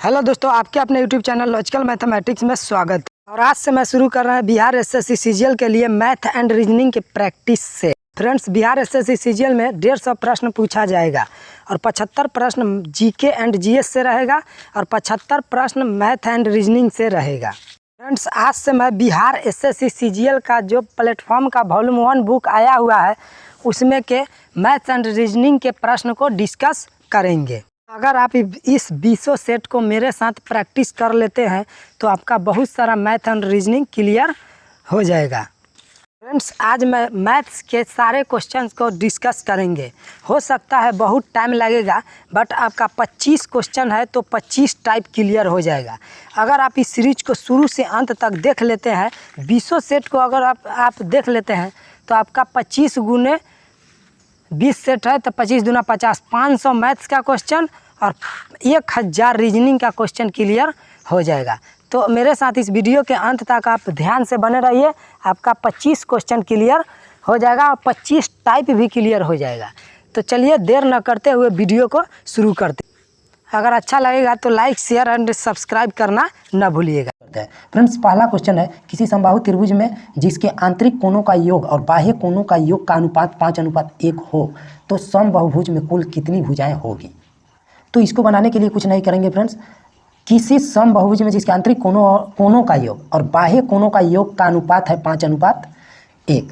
Hello दोस्तों, आपके अपने यूट्यूब चैनल लॉजिकल मैथमेटिक्स में स्वागत है। और आज से मैं शुरू कर रहा है बिहार एसएससी सीजीएल के लिए मैथ एंड रीजनिंग के प्रैक्टिस से। फ्रेंड्स, बिहार एसएससी सीजीएल में 150 प्रश्न पूछा जाएगा और 75 प्रश्न जीके एंड जीएस से रहेगा और 75 प्रश्न मैथ एंड रीजनिंग से रहेगा। फ्रेंड्स, आज से मैं बिहार एसएससी सीजीएल का जो प्लेटफॉर्म का वॉल्यूम 1 बुक आया हुआ है उसमें के मैथ एंड रीजनिंग के प्रश्न को डिस्कस करेंगे। अगर आप इस 20 सेट को मेरे साथ प्रैक्टिस कर लेते हैं तो आपका बहुत सारा मैथ एंड रीजनिंग क्लियर हो जाएगा। फ्रेंड्स, आज मैं मैथ्स के सारे क्वेश्चंस को डिस्कस करेंगे। हो सकता है बहुत टाइम लगेगा, बट आपका 25 क्वेश्चन है तो 25 टाइप क्लियर हो जाएगा। अगर आप इस सीरीज को शुरू से अंत तक देख लेते हैं, 20 सेट को अगर आप देख लेते हैं तो आपका 25 गुने 20 सेट है तो 25 दूना 50, 500 मैथ्स का क्वेश्चन और 1000 रीजनिंग का क्वेश्चन क्लियर हो जाएगा। तो मेरे साथ इस वीडियो के अंत तक आप ध्यान से बने रहिए। आपका 25 क्वेश्चन क्लियर हो जाएगा और 25 टाइप भी क्लियर हो जाएगा। तो चलिए देर न करते हुए वीडियो को शुरू करते हैं। अगर अच्छा लगेगा तो लाइक, शेयर एंड सब्सक्राइब करना न भूलिएगा। फ्रेंड्स, पहला क्वेश्चन है, किसी समबाहु त्रिभुज में जिसके आंतरिक कोणों का योग और बाह्य कोणों का योग का अनुपात 5:1 हो तो समबाहुभुज में कुल कितनी भुजाएं होगी। तो इसको बनाने के लिए कुछ नहीं करेंगे फ्रेंड्स। किसी समबाहुभुज में जिसके आंतरिक कोणों का योग और बाह्य कोणों का योग का अनुपात है 5:1,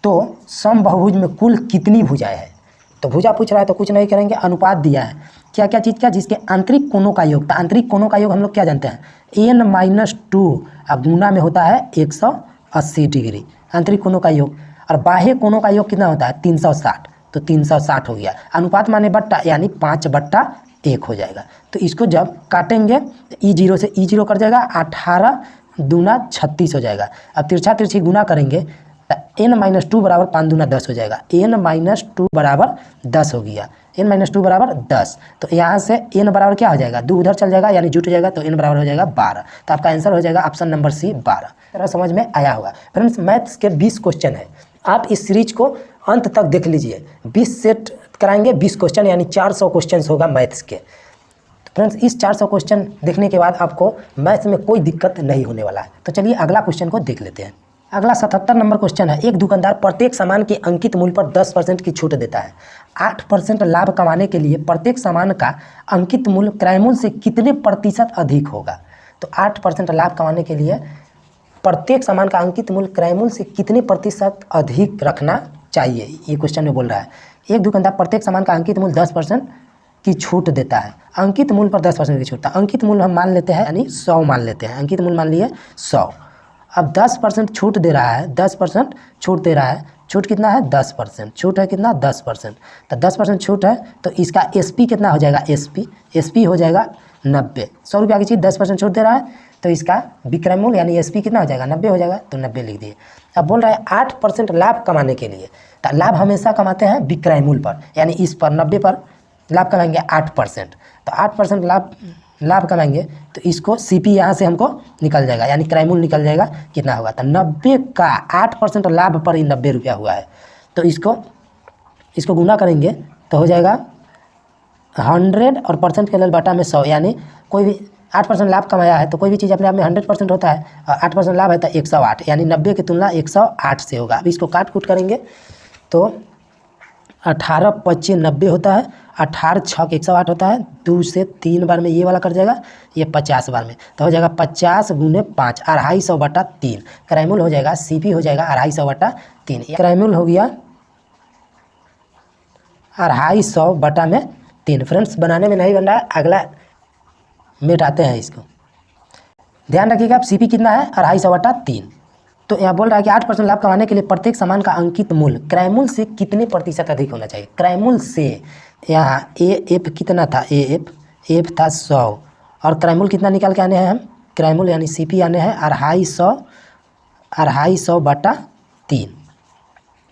तो समबाहुभुज में कुल कितनी भुजाएं है। तो भुजा पूछ रहा है तो कुछ नहीं करेंगे, अनुपात दिया है क्या क्या चीज़ का, जिसके आंतरिक कोणों का योग। तो आंतरिक कोणों का योग हम लोग क्या जानते हैं, n-2 अब गुना में होता है 180 डिग्री आंतरिक कोणों का योग। और बाह्य कोणों का योग कितना होता है 360, तो 360 हो गया। अनुपात माने बट्टा, यानी 5/1 हो जाएगा। तो इसको जब काटेंगे E0 से E0 कट जाएगा, 18 दूना 36 हो जाएगा। अब तिरछा तिरछी गुना करेंगे तो n-2 बराबर 5 दूना 10 हो जाएगा। n-2 बराबर 10 हो गया, n-2 बराबर 10। तो यहाँ से n बराबर क्या हो जाएगा, 2 उधर चल जाएगा यानी जुट जाएगा, तो n बराबर हो जाएगा 12। तो आपका आंसर हो जाएगा ऑप्शन नंबर सी 12। तरह समझ में आया होगा। फ्रेंड्स, मैथ्स के 20 क्वेश्चन है, आप इस सीरीज को अंत तक देख लीजिए। 20 सेट कराएंगे, 20 क्वेश्चन यानी 400 क्वेश्चन होगा मैथ्स के। तो फ्रेंड्स, इस 400 क्वेश्चन देखने के बाद आपको मैथ्स में कोई दिक्कत नहीं होने वाला है। तो चलिए अगला क्वेश्चन को देख लेते हैं। अगला 77 नंबर क्वेश्चन है, एक दुकानदार प्रत्येक सामान के अंकित मूल्य पर 10% की छूट देता है। 8% लाभ कमाने के लिए प्रत्येक सामान का अंकित मूल्य क्रय मूल्य से कितने प्रतिशत अधिक होगा। तो 8% लाभ कमाने के लिए प्रत्येक सामान का अंकित मूल्य क्रय मूल्य से कितने प्रतिशत अधिक रखना चाहिए, ये क्वेश्चन में बोल रहा है। एक दुकानदार प्रत्येक सामान का अंकित मूल्य 10% की छूट देता है। अंकित मूल्य पर 10% की छूट था। अंकित मूल्य हम मान लेते हैं यानी 100 मान लेते हैं। अंकित मूल्य मान लिए 100। अब 10% छूट दे रहा है, 10% छूट दे रहा है। छूट कितना है 10%, छूट है कितना 10%। तो 10% छूट है तो इसका SP कितना हो जाएगा, SP हो जाएगा 90। 100 रुपया की चीज़ 10% छूट दे रहा है तो इसका विक्रय मूल्य यानी SP कितना हो जाएगा 90 हो जाएगा, तो 90 लिख दिए। अब बोल रहा है 8% लाभ कमाने के लिए। तो लाभ हमेशा कमाते हैं विक्रय मूल्य पर, यानी इस पर 90 पर लाभ कमाएंगे 8%। तो 8% लाभ कमाएंगे तो इसको CP यहाँ से हमको निकल जाएगा, यानी क्रय मूल्य निकल जाएगा कितना होगा। तो 90 का 8% लाभ पर ही 90 रुपया हुआ है। तो इसको गुना करेंगे तो हो जाएगा 100 और परसेंट के लिए बटा में 100, यानी कोई भी 8% लाभ कमाया है तो कोई भी चीज़ अपने आप में 100% होता है और 8% लाभ है तो 108, यानी 90 की तुलना 108 से होगा। अब इसको काट कूट करेंगे तो 18 25 90 होता है, 18 6 108 होता है। 2 से 3 बार में ये वाला कर जाएगा, ये 50 बार में तो हो जाएगा 50 गुने 5, 250/3। क्रय मूल्य हो जाएगा CP हो जाएगा 250/3। क्रय मूल्य हो गया 250/3। फ्रेंड्स, बनाने में नहीं बन रहा है, अगला मिटाते हैं इसको। ध्यान रखिएगा CP कितना है 250/3। तो यहाँ बोल रहा है कि 8% लाभ कमाने के लिए प्रत्येक सामान का अंकित मूल्य क्रय मूल्य से कितने प्रतिशत अधिक होना चाहिए। क्रय मूल्य से यहाँ AF कितना था, AF था 100 और क्रय मूल्य कितना निकाल के आने हैं हम, क्रय मूल्य यानी CP आने हैं 250/3।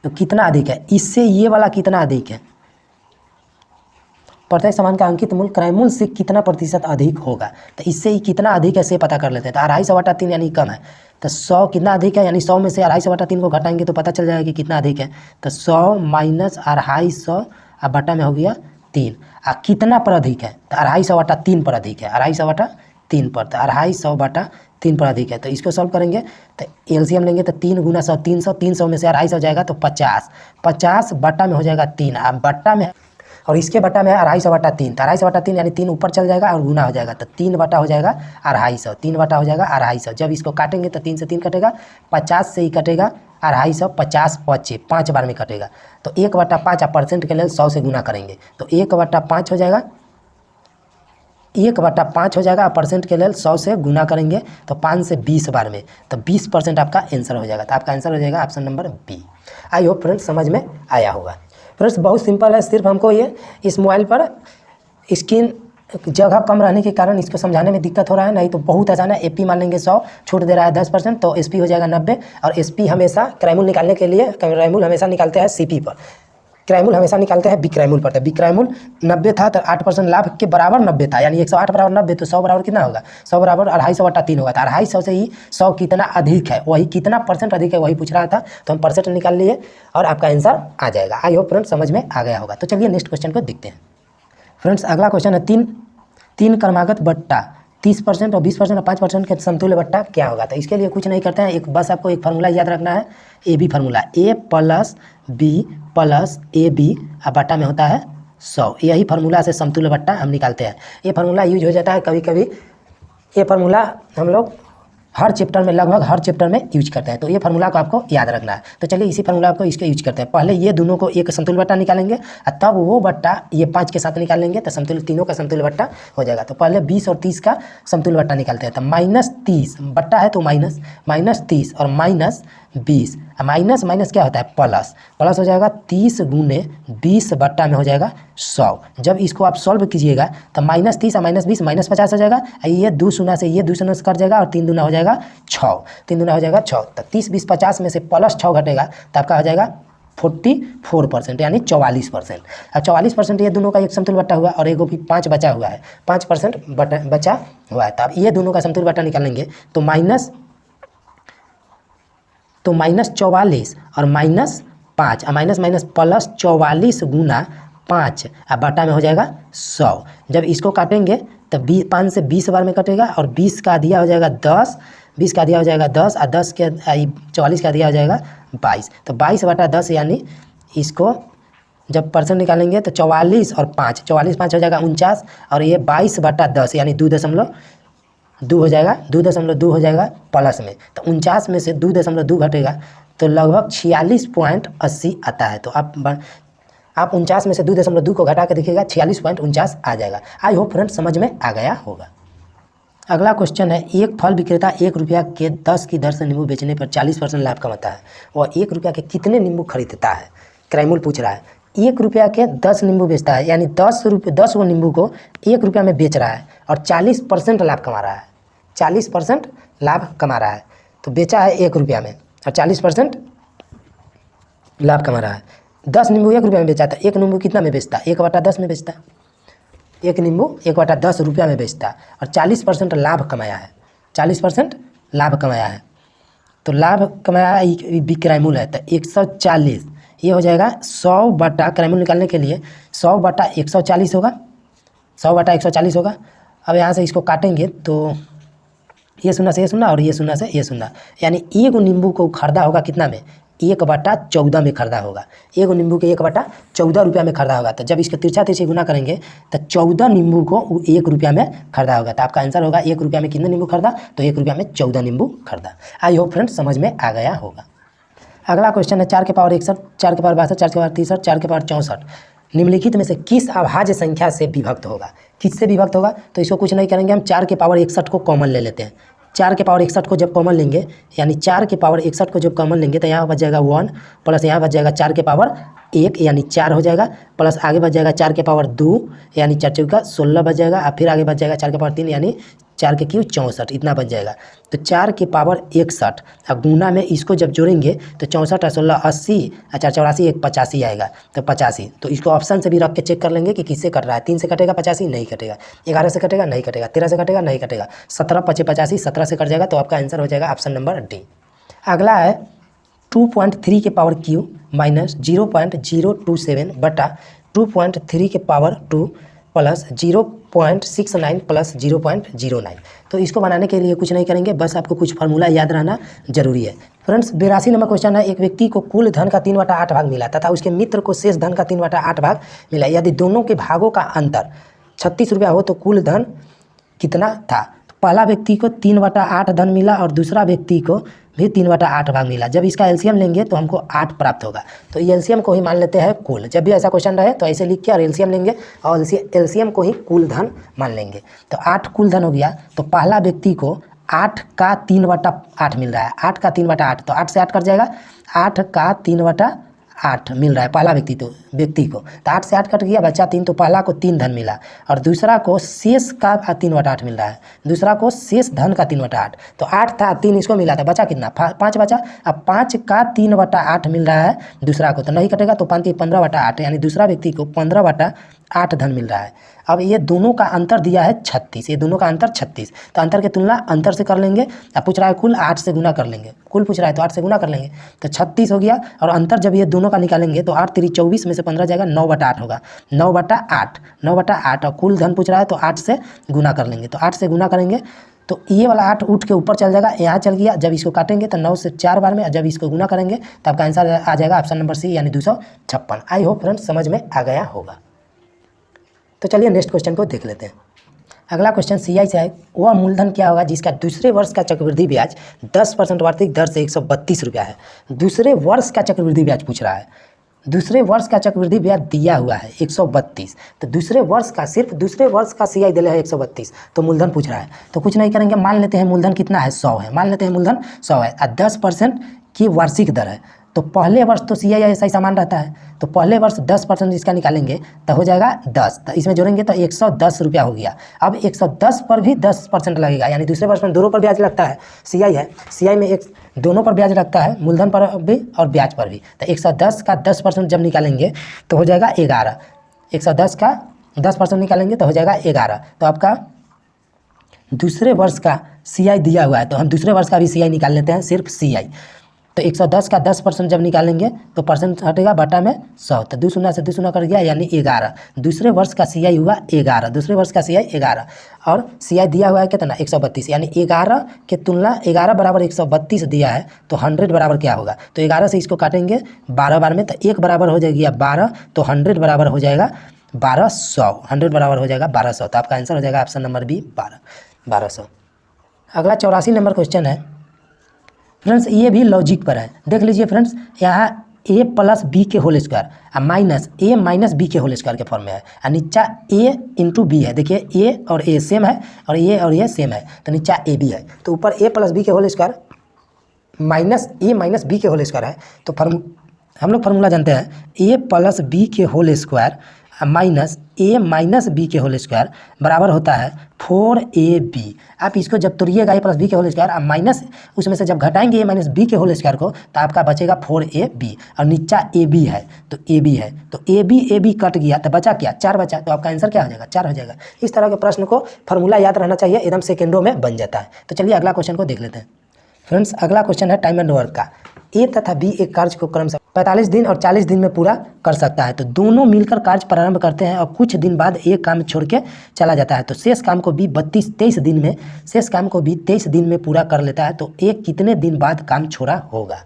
तो कितना अधिक है, इससे ये वाला कितना अधिक है, प्रत्येक सामान का अंकित मूल्य क्रय मूल्य से कितना प्रतिशत अधिक होगा। तो इससे ही कितना अधिक है से पता कर लेते हैं। तो 250/3 यानी कम है, तो 100 कितना अधिक है, यानी 100 में से 250/3 को घटाएंगे तो पता चल जाएगा कि कितना अधिक है। तो 100 - 250 अब बटा में हो गया 3। कितना पर अधिक है? तो 250/3 पर अधिक है, 250/3 पर, तो 250/3 पर अधिक है। तो इसको सॉल्व करेंगे तो एलसीएम लेंगे तो 3 × 100 300, 300 में से 250 जाएगा तो 50, 50 बटा में हो जाएगा 3, बटा में और इसके बटा में है 250/3, तो 250/3 यानी 3 ऊपर चल जाएगा और गुना हो जाएगा, तो 3 बटा हो जाएगा 250, 3 बटा हो जाएगा 250। जब इसको काटेंगे तो 3 से 3 कटेगा, 50 से ही कटेगा 250, 50 पचे 5 बार में कटेगा, तो 1/5 आप परसेंट के लिए 100 से गुना करेंगे तो 1/5 हो जाएगा, 1/5 हो जाएगा। परसेंट के लिए 100 से गुना करेंगे तो 5 से 20 बार में, तो 20% आपका आंसर हो जाएगा। तो आपका आंसर हो जाएगा option number B. I hope friends समझ में आया होगा। फ्रेंड्स बहुत सिंपल है, सिर्फ हमको ये इस मोबाइल पर स्क्रीन जगह कम रहने के कारण इसको समझाने में दिक्कत हो रहा है, नहीं तो बहुत आसान है। एपी मान लेंगे 100, छूट दे रहा है 10%, तो एसपी हो जाएगा 90। और एसपी हमेशा क्रैमूल निकालने के लिए क्रैमूल हमेशा निकालते हैं सीपी पर, क्रैमूल हमेशा निकालते हैं बिक्रैमूल पर। तो बिक्रैमूल 90 था तो 8% लाभ के बराबर 90 था, यानी 108 बराबर 90, तो 100 बराबर कितना होगा? 100 बराबर 250/3 होगा। तो 250 से ही 100 कितना अधिक है, वही कितना परसेंट अधिक है वही पूछ रहा था, तो हम परसेंट निकाल लिए और आपका आंसर आ जाएगा। आई होप फ्रेंड्स समझ में आ गया होगा। तो चलिए नेक्स्ट क्वेश्चन को देखते हैं। फ्रेंड्स अगला क्वेश्चन है तीन क्रमागत बट्टा 30% और 20% और 5% के समतुल्य बट्टा क्या होगा? तो इसके लिए कुछ नहीं करते हैं, एक बस आपको एक फार्मूला याद रखना है, A B formula, A + B + AB बट्टा में होता है 100। यही फार्मूला से समतुल्य बट्टा हम निकालते हैं। ये फार्मूला यूज हो जाता है कभी कभी, ये फार्मूला हम लोग हर चैप्टर में, लगभग हर चैप्टर में यूज करते हैं, तो ये फार्मूला को आपको याद रखना है। तो चलिए इसी फार्मूला को इसके यूज करते हैं। पहले ये दोनों को एक समतुल्य बट्टा निकालेंगे और तब वो बट्टा ये 5 के साथ निकालेंगे, तो समतुल्य तीनों का समतुल्य बट्टा हो जाएगा। तो पहले 20 और 30 का समतुल्य बट्टा निकालते हैं। तो -30 बट्टा है तो -30 और -20, माइनस क्या होता है? प्लस हो जाएगा 30 × 20 बट्टा में हो जाएगा 100। जब इसको आप सॉल्व कीजिएगा तो -30 और -20 -50 हो जाएगा, ये 2 शून्य से ये 2 शून्य से कट जाएगा और 3 दूना हो जाएगा 6, 3 दूना हो जाएगा 6। तो 30 20 50 में से +6 घटेगा तो आपका हो जाएगा 44%, यानी 44%। अब 44% ये दोनों का एक समतुल्य बट्टा हुआ और एगो भी 5 बचा हुआ है, 5% बचा हुआ है। तो अब ये दोनों का समतुल्य बट्टा निकालेंगे तो -44 और -5 माइनस +44 × 5 बट्टा में हो जाएगा 100। जब इसको काटेंगे तो 5 से 20 बार में कटेगा और 20 का दिया हो जाएगा 10, 20 का दिया हो जाएगा 10 और 10 के 44 का दिया हो जाएगा 22। तो 22/10 यानी इसको जब परसेंट निकालेंगे तो 44 और 5, 44 5 हो जाएगा 49 और ये 22/10 यानी 2.2 हो जाएगा, 2.2 हो जाएगा प्लस में। तो 49 में से 2.2 घटेगा तो लगभग 46.80 आता है। तो आप 49 में से 2.2 को घटा के देखिएगा 46.49 आ जाएगा। आई होप फ्रेंड्स समझ में आ गया होगा। अगला क्वेश्चन है, एक फल विक्रेता 1 रुपया के 10 की दर से नींबू बेचने पर 40% लाभ कमाता है, वह 1 रुपया के कितने नींबू खरीदता है? क्रैमूल पूछ रहा है। 1 रुपया के 10 नींबू बेचता है, यानी 10 वो नींबू को 1 रुपया में बेच रहा है और 40% लाभ कमा रहा है, 40% लाभ कमा रहा है। तो बेचा है 1 रुपया में और 40% लाभ कमा रहा है। 10 नींबू 1 रुपया में बेचा था, 1 नींबू कितना में बेचता? 1/10 में बेचता, 1 नींबू 1/10 रुपया में बेचता और 40% लाभ कमाया है, 40% लाभ कमाया है। तो लाभ कमाया क्रैमूल है तो 140, ये हो जाएगा 100 बटा, क्रैमूल निकालने के लिए 100 बटा 140 होगा, 100 बटा 140 होगा। अब यहाँ से इसको काटेंगे तो ये 0 से ये 0 और ये 0 से ये 0, यानी 1 नींबू को खरीदा होगा कितना में? 1/14 में खरीदा होगा। 1 नींबू के 1/14 रुपया में खरीदा होगा। तो जब इसके तिरछा गुना करेंगे तो 14 नींबू को 1 रुपया में खरीदा होगा। तो आपका आंसर होगा 1 रुपया में कितने नींबू खरीदा? तो 1 रुपया में 14 नींबू खरीदा। आई होप फ्रेंड्स समझ में आ गया होगा। अगला क्वेश्चन है 4 के पावर 61, 4 के पावर 62, 4 के पावर 63, 4 के पावर 64 निम्नलिखित में से किस अभाज्य संख्या से विभक्त होगा? किससे विभक्त होगा? तो इसको कुछ नहीं करेंगे, हम 4 के पावर 61 को कॉमन ले लेते हैं। 4 के पावर 61 को जब कॉमन लेंगे, यानी 4 के पावर 61 को जब कॉमन लेंगे तो यहाँ बच जाएगा 1 प्लस यहाँ बच जाएगा 4 के पावर 1 यानी 4 हो जाएगा, प्लस आगे बच जाएगा 4 के पावर 2 यानी 4 चौका 16 बच जाएगा, और फिर आगे बच जाएगा 4 के पावर 3 यानी 4 के क्यूब 64, इतना बच जाएगा। तो 4 के पावर 61 और गुना में इसको जब जोड़ेंगे तो 64 और 16 80 और 4 84 1 85 आएगा, तो 85। तो इसको ऑप्शन से भी रख के चेक कर लेंगे कि किससे कट रहा है। 3 से कटेगा 85 नहीं कटेगा, 11 से कटेगा नहीं कटेगा, 13 से कटेगा नहीं कटेगा, 17 × 5 = 85, 17 से कट जाएगा। तो आपका आंसर हो जाएगा ऑप्शन नंबर डी। अगला है 2.3 के पावर क्यू माइनस 0.027 बटा 2.3 के पावर 2 प्लस 0.69 प्लस 0.09। तो इसको बनाने के लिए कुछ नहीं करेंगे, बस आपको कुछ फार्मूला याद रहना जरूरी है। फ्रेंड्स 82 नंबर क्वेश्चन है, एक व्यक्ति को कुल धन का 3/8 भाग मिला तथा उसके मित्र को शेष धन का 3/8 भाग मिला। यदि दोनों के भागों का अंतर 36 रुपया हो तो कुल धन कितना था। तो पहला व्यक्ति को 3/8 धन मिला और दूसरा व्यक्ति को भी 3/8 भाग मिला। जब इसका एलसीएम लेंगे तो हमको 8 प्राप्त होगा। तो एलसीएम को ही मान लेते हैं कुल। जब भी ऐसा क्वेश्चन रहे तो ऐसे लिख के और एलसीएम लेंगे और एलसीएम को ही कुल धन मान लेंगे। तो 8 कुल धन हो गया। तो पहला व्यक्ति को 8 का 3/8 मिल रहा है। 8 का 3/8 तो 8 से 8 कट जाएगा। 8 का 3/8 मिल रहा है पहला व्यक्ति को। तो 8 से 8 कट गया, बचा 3। तो पहला को 3 धन मिला और दूसरा को शेष का 3/8 मिल रहा है। दूसरा को शेष धन का 3/8। तो 8 था, 3 इसको मिला था, बचा कितना 5 बचा। अब 5 का 3/8 मिल रहा है दूसरा को, तो नहीं कटेगा। तो 5 15/8 यानी दूसरा व्यक्ति को 15/8 धन मिल रहा है। अब ये दोनों का अंतर दिया है 36, ये दोनों का अंतर 36। तो अंतर की तुलना अंतर से कर लेंगे। अब पूछ रहा है कुल, 8 से गुना कर लेंगे। कुल पूछ रहा है तो 8 से गुना कर लेंगे तो 36 हो गया। और अंतर जब ये दोनों का निकालेंगे तो 8 3 24 में से 15 जाएगा, 9/8 होगा। 9/8 और कुल धन पूछ रहा है तो 8 से गुना कर लेंगे। तो 8 से गुना करेंगे तो ये वाला 8 उठ के ऊपर चल जाएगा, यहाँ चल गया। जब इसको काटेंगे तो 9 से 4 बार में, जब इसको गुना करेंगे तो आपका आंसर आ जाएगा ऑप्शन नंबर सी यानी 256। आई होप फ्रेंड्स समझ में आ गया होगा। तो चलिए नेक्स्ट क्वेश्चन को देख लेते हैं। अगला क्वेश्चन सीआई से है, वह मूलधन क्या होगा जिसका दूसरे वर्ष का चक्रवृद्धि ब्याज 10% वार्षिक दर से 132 रुपया है। दूसरे वर्ष का चक्रवृद्धि ब्याज पूछ रहा है। दूसरे वर्ष का चक्रवृद्धि ब्याज दिया हुआ है 132। तो दूसरे वर्ष का, सिर्फ दूसरे वर्ष का सीआई दिया है 132। तो मूलधन पूछ रहा है तो कुछ नहीं करेंगे, मान लेते हैं मूलधन कितना है 100 है। मान लेते हैं मूलधन 100 है और 10% की वार्षिक दर है। तो पहले वर्ष तो सीआई ऐसा ही सामान रहता है। तो पहले वर्ष 10% इसका निकालेंगे तो हो जाएगा 10। तो इसमें जोड़ेंगे तो 110 रुपया हो गया। अब 110 पर भी 10% लगेगा, यानी दूसरे वर्ष में दोनों पर ब्याज लगता है। सीआई है, सीआई में दोनों पर ब्याज लगता है, मूलधन पर भी और ब्याज पर भी। तो 110 का 10% जब निकालेंगे तो हो जाएगा 11। 110 का 10% निकालेंगे तो हो जाएगा 11। तो आपका दूसरे वर्ष का सीआई दिया हुआ है तो हम दूसरे वर्ष का भी सीआई निकाल लेते हैं, सिर्फ सीआई। तो 110 का 10% जब निकालेंगे तो परसेंट हटेगा बटा में 100। तो 2 शून्य से 2 शून्य कर गया यानी 11। दूसरे वर्ष का सीआई हुआ 11। दूसरे वर्ष का सीआई 11 और सीआई दिया हुआ है कितना 132, यानी 11 के तुलना 11 बराबर 132 दिया है तो 100 बराबर क्या होगा। तो 11 से इसको काटेंगे 12 बार में तो 1 बराबर हो जाएगी 12। तो 100 बराबर हो जाएगा 1200। 100 बराबर हो जाएगा 1200। तो आपका आंसर हो जाएगा ऑप्शन नंबर बी 1200। अगला 84 नंबर क्वेश्चन है फ्रेंड्स, ये भी लॉजिक पर है। देख लीजिए फ्रेंड्स, यहाँ a प्लस बी के whole square minus a minus B के होल स्क्वायर के फॉर्म में है और नीचा a इंटू बी है। देखिए a और a सेम है और ये सेम है तो नीचा a b है। तो ऊपर a प्लस बी के whole square minus a minus B के होल स्क्वायर है। तो हम लोग फार्मूला जानते हैं a प्लस बी के whole square minus a minus B के होल स्क्वायर बराबर होता है 4ab। आप इसको जब तोड़िएगा a प्लस बी के होल स्क्वायर और माइनस उसमें से जब घटाएंगे a माइनस बी के होल स्क्वायर को तो आपका बचेगा 4ab और नीचा ab है तो ab है। तो ab कट गया तो बचा क्या 4 बचा। तो आपका आंसर क्या हो जाएगा 4 हो जाएगा। इस तरह के प्रश्न को फार्मूला याद रहना चाहिए, एकदम सेकेंडों में बन जाता है। तो चलिए अगला क्वेश्चन को देख लेते हैं। फ्रेंड्स अगला क्वेश्चन है टाइम एंड वर्क का। ए तथा बी एक कार्य को क्रमशः 45 दिन और 40 दिन में पूरा कर सकता है। तो दोनों मिलकर कार्य प्रारंभ करते हैं और कुछ दिन बाद एक काम छोड़ के चला जाता है। तो शेष काम को बी 23 दिन में, शेष काम को बी 23 दिन में पूरा कर लेता है। तो एक कितने दिन बाद काम छोड़ा होगा।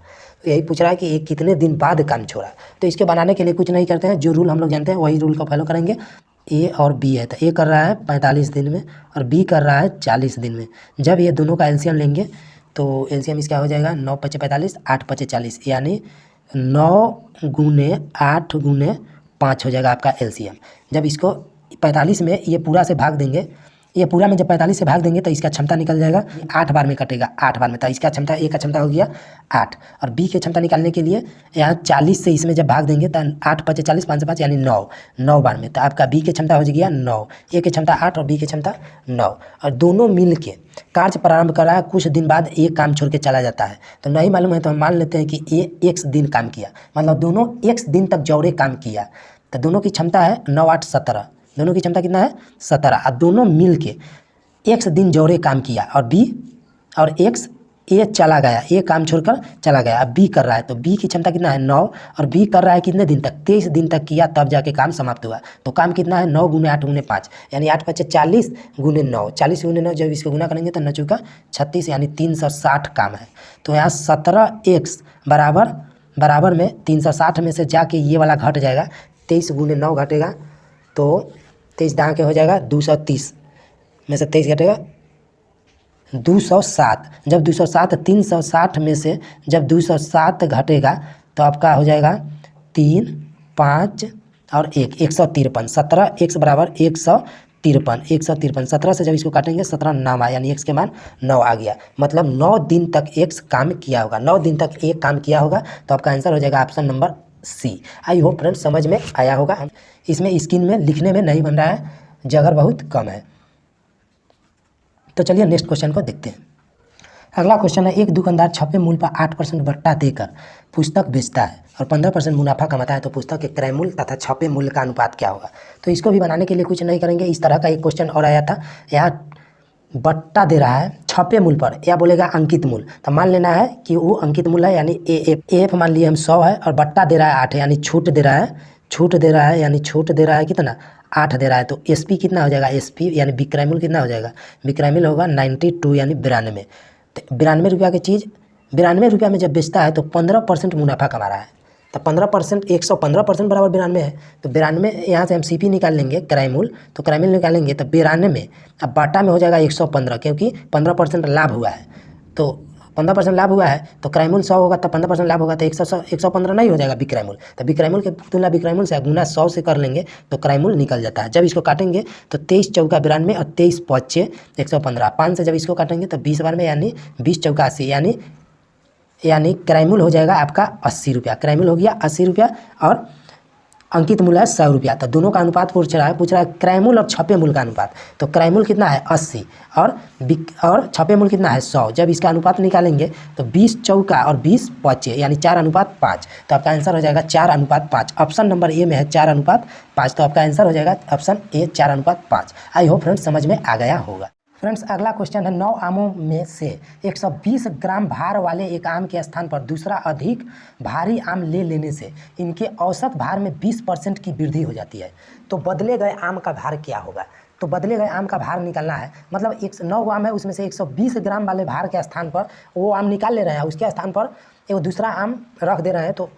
तो यही पूछ रहा है कि एक कितने दिन बाद काम छोड़ा। तो इसके बनाने के लिए कुछ नहीं करते हैं, जो रूल हम लोग जानते हैं वही रूल को फॉलो करेंगे। ए और बी है तो ए कर रहा है 45 दिन में और बी कर रहा है 40 दिन में। जब ये दोनों का एलसीएम लेंगे तो एलसीएम इसका हो जाएगा 9 × 5 = 45, 8 × 5 = 40 यानी 9 × 8 × 5 हो जाएगा आपका एलसीएम। जब इसको 45 में ये पूरा से भाग देंगे, ये पूरा में जब 45 से भाग देंगे तो इसका क्षमता निकल जाएगा 8 बार में कटेगा, 8 बार में। तो इसका क्षमता ए का क्षमता हो गया 8 और बी की क्षमता निकालने के लिए यहाँ 40 से इसमें जब भाग देंगे तो 8 × 5 = 40, 5 से 5 यानी 9 बार में। तो आपका बी की क्षमता हो गया 9, ए की क्षमता 8 और बी की क्षमता 9 और दोनों मिल के कार्य प्रारंभ कर रहा है। कुछ दिन बाद एक काम छोड़ के चला जाता है। तो नहीं मालूम है तो हम मान लेते हैं कि ए x दिन काम किया, मतलब दोनों x दिन तक जोड़े काम किया। तो दोनों की क्षमता है 9 8 17, दोनों की क्षमता कितना है 17 और दोनों मिल के x दिन जोड़े काम किया और बी और x ए चला गया, ए काम छोड़कर चला गया। अब बी कर रहा है, तो बी की क्षमता कितना है 9, और बी कर रहा है कितने दिन तक 23 दिन तक किया, तब जाके काम समाप्त हुआ। तो काम कितना है 9 गुने 8 गुने 5 यानी 8 5 40 गुने 9, 40 गुने 9 जब इसको गुना करेंगे तो 9 चौका 36 यानी 360 काम है। तो यहाँ 17x बराबर में 360 में से जाके ये वाला घट जाएगा, 23 गुने 9 घटेगा तो 23 दाँव के हो जाएगा 230 में से 23 घटेगा 207। जब 207 360 में से जब 207 घटेगा तो आपका हो जाएगा 3 5 और 1 153। 17x बराबर 153 17 से जब इसको काटेंगे 17 नाम आया यानी x के मान 9 आ गया। मतलब 9 दिन तक x काम किया होगा, 9 दिन तक एक काम किया होगा। तो आपका आंसर हो जाएगा option number C. I hope friends समझ में आया होगा। इसमें स्क्रीन में लिखने में नहीं बन रहा है, जगह बहुत कम है। तो चलिए नेक्स्ट क्वेश्चन को देखते हैं। अगला क्वेश्चन है, एक दुकानदार छपे मूल्य पर 8% बट्टा देकर पुस्तक बेचता है और 15% मुनाफा कमाता है, तो पुस्तक के क्रय मूल्य तथा छपे मूल्य का अनुपात क्या होगा। तो इसको भी बनाने के लिए कुछ नहीं करेंगे। इस तरह का एक क्वेश्चन और आया था, यहाँ बट्टा दे रहा है छपे मूल्य पर, या बोलेगा अंकित मूल्य। तो मान लेना है कि वो अंकित मूल्य है यानी एफ मान लिए हम 100 है, और बट्टा दे रहा है 8 यानी छूट दे रहा है यानी छूट दे रहा है कितना 8 दे रहा है। तो एसपी कितना हो जाएगा, एसपी यानी विक्रय मूल्य कितना हो जाएगा, विक्रय मूल्य होगा 92 यानी 92। तो 92 रुपया की चीज़ 92 रुपया में जब बेचता है तो 15% मुनाफा कमा रहा है। तो 15% 115% बराबर 92 है। तो 92 यहाँ से हम सीपी निकाल लेंगे क्रय मूल्य, तो क्रय मूल्य निकालेंगे तो 92 अब बाटा में हो जाएगा 115, क्योंकि 15% लाभ हुआ है। तो 15% लाभ हुआ है तो क्रय मूल्य 100 होगा, तब 15% लाभ होगा तो 115 नहीं हो जाएगा विक्रय मूल्य। तो विक्रय मूल्य की तुलना विक्रय मूल्य से गुना 100 से कर लेंगे तो क्रय मूल्य निकल जाता है। जब इसको काटेंगे तो 23 चौका 92 और 23 5 115, 5 से जब इसको काटेंगे तो 20 बार में यानी 20 चौका 80 यानी क्रय मूल्य हो जाएगा आपका 80 रुपया। क्रय मूल्य हो गया 80 रुपया और अंकित मूल्य है 100 रुपया। तो दोनों का अनुपात पूछ रहा है क्रय मूल्य और छपे मूल्य का अनुपात। तो क्रय मूल्य कितना है 80 और छपे मूल्य कितना है 100। जब इसका अनुपात निकालेंगे तो 20 चौका और 20 5 यानी 4:5। तो आपका आंसर हो जाएगा 4:5। ऑप्शन नंबर ए में है 4:5, तो आपका आंसर हो जाएगा option A 4:5। I hope friends समझ में आ गया होगा। फ्रेंड्स अगला क्वेश्चन है, 9 आमों में से 120 ग्राम भार वाले एक आम के स्थान पर दूसरा अधिक भारी आम ले लेने से इनके औसत भार में 20% की वृद्धि हो जाती है। तो बदले गए आम का भार क्या होगा। तो बदले गए आम का भार निकालना है, मतलब 9 आम है उसमें से 120 ग्राम वाले भार के स्थान पर वो आम निकाल ले रहे हैं, उसके स्थान पर एक दूसरा आम रख दे रहे हैं। तो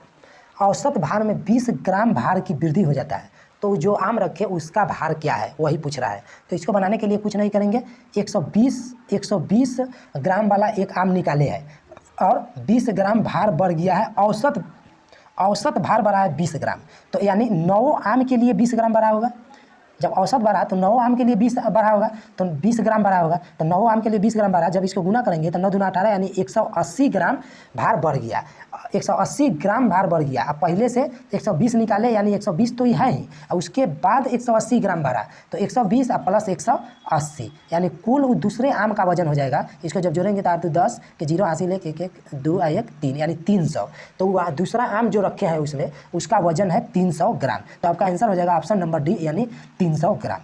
औसत भार में 20 ग्राम भार की वृद्धि हो जाता है। तो जो आम रखे उसका भार क्या है वही पूछ रहा है। तो इसको बनाने के लिए कुछ नहीं करेंगे, 120 ग्राम वाला एक आम निकाले है और 20 ग्राम भार बढ़ गया है, औसत भार बढ़ा है 20 ग्राम। तो यानी 9 आम के लिए 20 ग्राम बढ़ा होगा। जब औसत बढ़ा तो 9 आम के लिए 20 बढ़ा होगा, तो 20 ग्राम बढ़ा होगा। तो 9 आम के लिए 20 ग्राम बढ़ा, जब इसको गुना करेंगे तो 9 दूना 18 यानी 180 ग्राम भार बढ़ गया। 180 ग्राम भार बढ़ गया। अब पहले से 120 निकाले यानी 120 तो ही है ही, और उसके बाद 180 ग्राम बढ़ा तो 120 प्लस 180 यानी कुल दूसरे आम का वजन हो जाएगा। इसको जब जोड़ेंगे तो 8 10 के 0 हासिल 1 1 2 1 3 यानी 300। तो वह दूसरा आम जो रखे हैं उसमें उसका वजन है 300 ग्राम। तो आपका आंसर हो जाएगा ऑप्शन नंबर डी यानी 300 ग्राम।